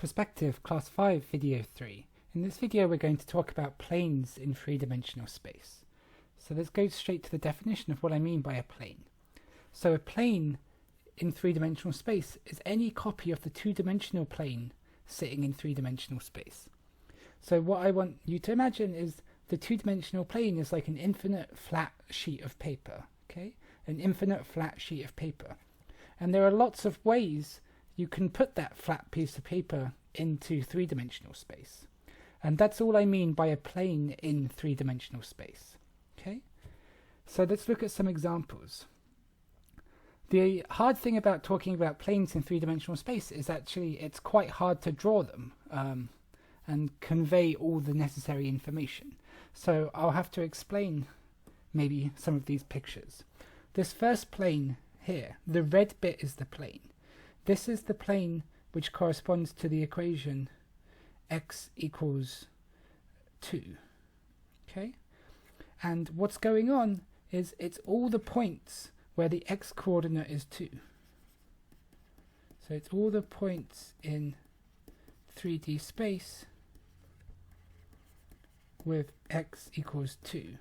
Perspective Class 5 Video 3. In this video we're going to talk about planes in three-dimensional space. So let's go straight to the definition of what I mean by a plane. So a plane in three-dimensional space is any copy of the two-dimensional plane sitting in three-dimensional space. So what I want you to imagine is the two-dimensional plane is like an infinite flat sheet of paper, okay? An infinite flat sheet of paper. And there are lots of ways you can put that flat piece of paper into three-dimensional space. And that's all I mean by a plane in three-dimensional space. Okay? So let's look at some examples. The hard thing about talking about planes in three-dimensional space is actually it's quite hard to draw them and convey all the necessary information. So I'll have to explain maybe some of these pictures. This first plane here, the red bit is the plane. This is the plane which corresponds to the equation x equals 2. Okay? And what's going on is it's all the points where the x coordinate is 2. So it's all the points in 3D space with x equals 2.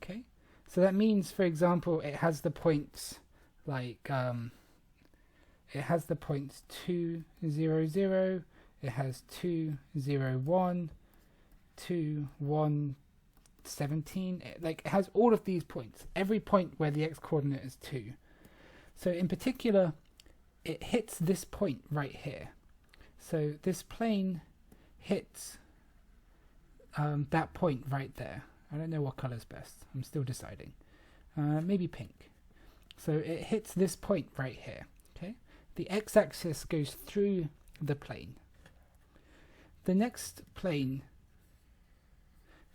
Okay? So that means, for example, it has the points like it has the points 2, 0, 0, it has 2, 0, 1, 2, 1, 17, it has all of these points, every point where the x-coordinate is 2. So in particular, it hits this point right here. So this plane hits that point right there. I don't know what color's best, I'm still deciding. Maybe pink. So it hits this point right here. Okay? The x-axis goes through the plane. The next plane,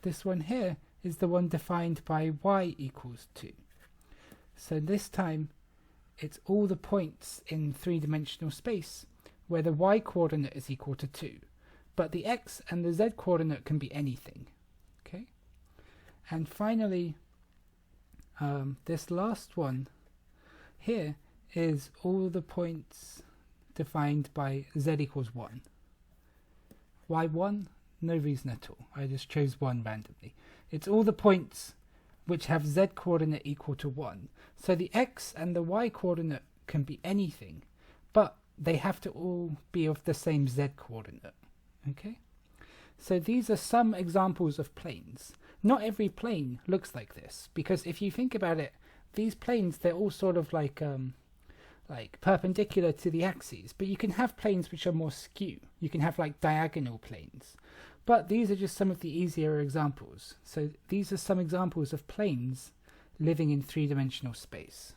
this one here, is the one defined by y equals 2. So this time it's all the points in three-dimensional space where the y coordinate is equal to 2, but the x and the z coordinate can be anything. Okay? And finally, this last one here is all the points defined by z equals 1. Why 1? No reason at all. I just chose 1 randomly. It's all the points which have z coordinate equal to 1. So the x and the y coordinate can be anything, but they have to all be of the same z coordinate. Okay? So these are some examples of planes. Not every plane looks like this, because if you think about it, these planes, they're all sort of like perpendicular to the axes, but you can have planes which are more skew. You can have like diagonal planes. But these are just some of the easier examples. So these are some examples of planes living in three-dimensional space.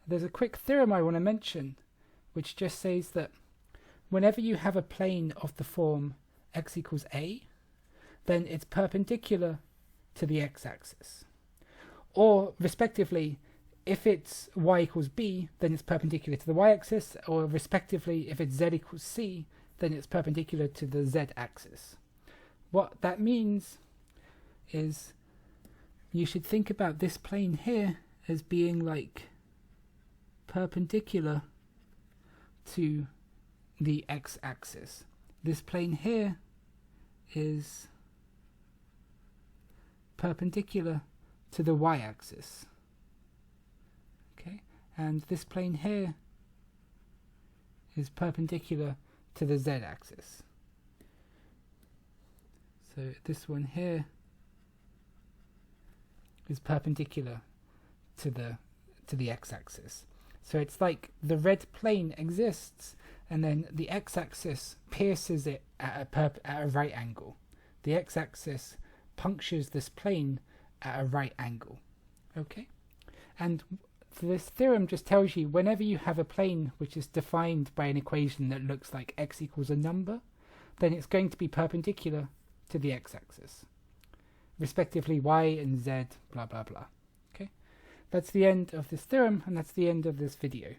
There's a quick theorem I want to mention, which just says that whenever you have a plane of the form x equals a, then it's perpendicular to the x-axis. Or, respectively, if it's y equals b, then it's perpendicular to the y-axis, or respectively, if it's z equals c, then it's perpendicular to the z-axis. What that means is you should think about this plane here as being like perpendicular to the x-axis. This plane here is perpendicular to the y-axis. Okay, and this plane here is perpendicular to the z-axis. So this one here is perpendicular to the x-axis. So it's like the red plane exists, and then the x-axis pierces it at a right angle. The x-axis punctures this plane at a right angle. Okay? And this theorem just tells you whenever you have a plane which is defined by an equation that looks like x equals a number, then it's going to be perpendicular to the x-axis, respectively y and z, blah blah blah. Okay? That's the end of this theorem, and that's the end of this video.